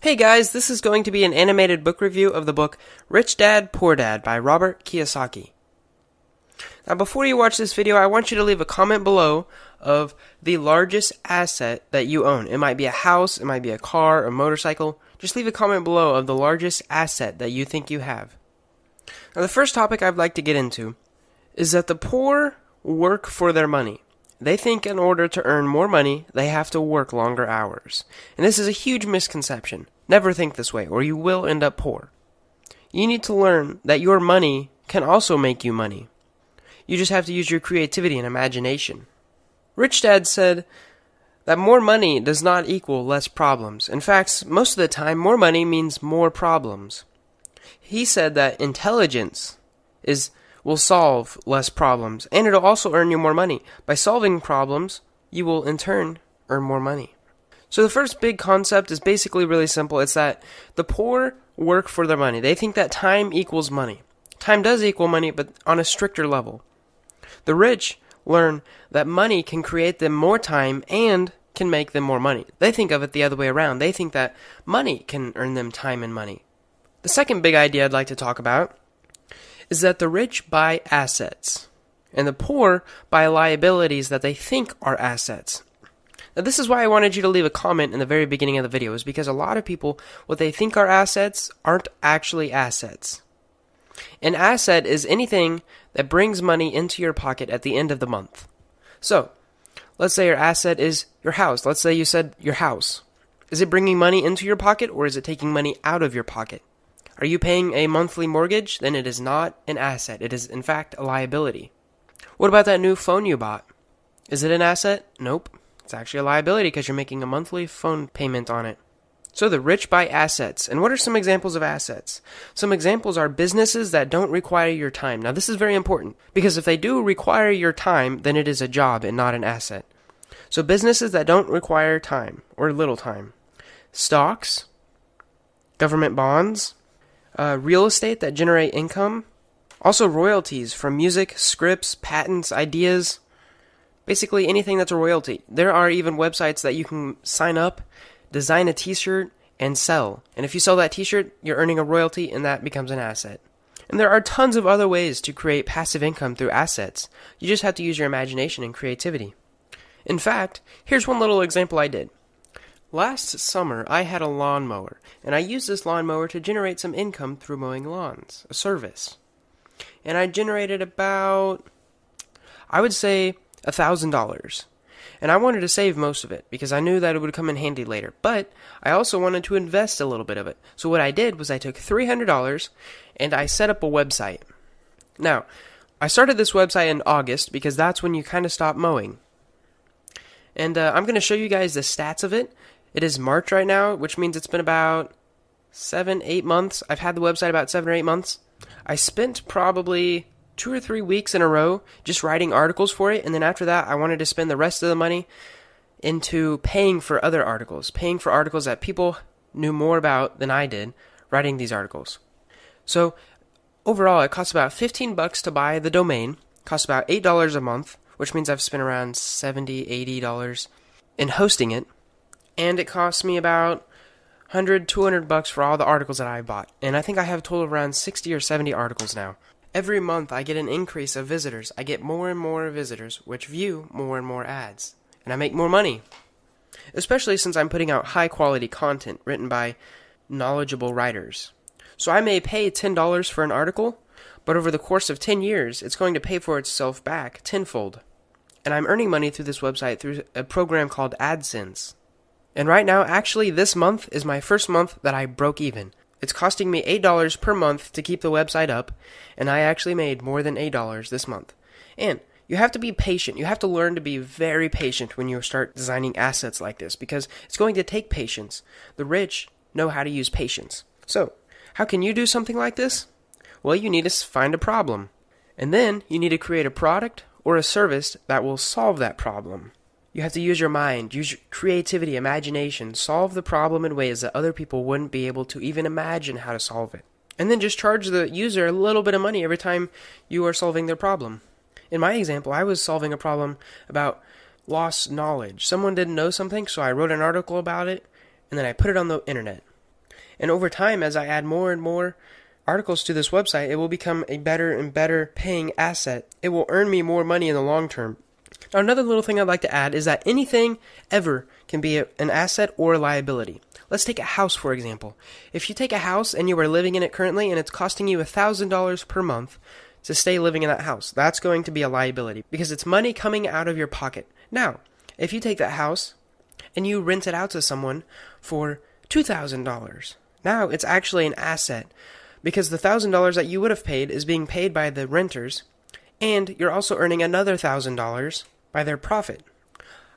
Hey guys, this is going to be an animated book review of the book Rich Dad, Poor Dad by Robert Kiyosaki. Now before you watch this video, I want you to leave a comment below of the largest asset that you own. It might be a house, it might be a car, a motorcycle. Just leave a comment below of the largest asset that you think you have. Now the first topic I'd like to get into is that the poor work for their money. They think in order to earn more money, they have to work longer hours. And this is a huge misconception. Never think this way, or you will end up poor. You need to learn that your money can also make you money. You just have to use your creativity and imagination. Rich Dad said that more money does not equal less problems. In fact, most of the time, more money means more problems. He said that intelligence will solve less problems, and it'll also earn you more money. By solving problems, you will in turn earn more money. So the first big concept is basically really simple. It's that the poor work for their money. They think that time equals money. Time does equal money, but on a stricter level. The rich learn that money can create them more time and can make them more money. They think of it the other way around. They think that money can earn them time and money. The second big idea I'd like to talk about is that the rich buy assets, and the poor buy liabilities that they think are assets. Now this is why I wanted you to leave a comment in the very beginning of the video, is because a lot of people, what they think are assets aren't actually assets. An asset is anything that brings money into your pocket at the end of the month. So, let's say your asset is your house. Let's say you said your house. Is it bringing money into your pocket, or is it taking money out of your pocket? Are you paying a monthly mortgage? Then it is not an asset. It is, in fact, a liability. What about that new phone you bought? Is it an asset? Nope. It's actually a liability because you're making a monthly phone payment on it. So the rich buy assets. And what are some examples of assets? Some examples are businesses that don't require your time. Now this is very important, because if they do require your time, then it is a job and not an asset. So businesses that don't require time or little time. Stocks, government bonds, real estate that generate income, also royalties from music, scripts, patents, ideas, basically anything that's a royalty. There are even websites that you can sign up, design a t-shirt, and sell. And if you sell that t-shirt, you're earning a royalty, and that becomes an asset. And there are tons of other ways to create passive income through assets. You just have to use your imagination and creativity. In fact, here's one little example I did. Last summer, I had a lawnmower, and I used this lawnmower to generate some income through mowing lawns, a service. And I generated about, I would say, $1,000. And I wanted to save most of it because I knew that it would come in handy later. But I also wanted to invest a little bit of it. So what I did was I took $300 and I set up a website. Now, I started this website in August because that's when you kind of stop mowing. And I'm going to show you guys the stats of it. It is March right now, which means it's been about 7-8 months. I've had the website about 7 or 8 months. I spent probably 2 or 3 weeks in a row just writing articles for it, and then after that I wanted to spend the rest of the money into paying for other articles, paying for articles that people knew more about than I did, writing these articles. So overall it costs about $15 to buy the domain, costs about $8 a month, which means I've spent around $70, $80 in hosting it, and it costs me about $100, $200 for all the articles that I bought, and I think I have a total of around 60 or 70 articles now. Every month I get an increase of visitors. I get more and more visitors, which view more and more ads. And I make more money. Especially since I'm putting out high quality content written by knowledgeable writers. So I may pay $10 for an article, but over the course of 10 years, it's going to pay for itself back tenfold. And I'm earning money through this website through a program called AdSense. And right now, actually, this month is my first month that I broke even. It's costing me $8 per month to keep the website up, and I actually made more than $8 this month. And you have to be patient. You have to learn to be very patient when you start designing assets like this, because it's going to take patience. The rich know how to use patience. So, how can you do something like this? Well, you need to find a problem. And then you need to create a product or a service that will solve that problem. You have to use your mind, use your creativity, imagination, solve the problem in ways that other people wouldn't be able to even imagine how to solve it. And then just charge the user a little bit of money every time you are solving their problem. In my example, I was solving a problem about lost knowledge. Someone didn't know something, so I wrote an article about it, and then I put it on the internet. And over time, as I add more and more articles to this website, it will become a better and better paying asset. It will earn me more money in the long term. Now, another little thing I'd like to add is that anything ever can be an asset or a liability. Let's take a house, for example. If you take a house and you are living in it currently and it's costing you $1,000 per month to stay living in that house, that's going to be a liability because it's money coming out of your pocket. Now, if you take that house and you rent it out to someone for $2,000, now it's actually an asset because the $1,000 that you would have paid is being paid by the renters, and you're also earning another $1,000 by their profit.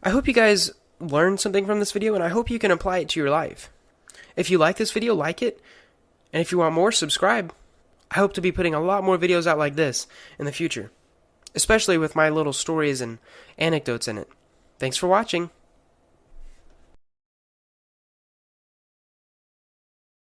I hope you guys learned something from this video, and I hope you can apply it to your life. If you like this video, like it, and if you want more, subscribe. I hope to be putting a lot more videos out like this in the future, especially with my little stories and anecdotes in it. Thanks for watching.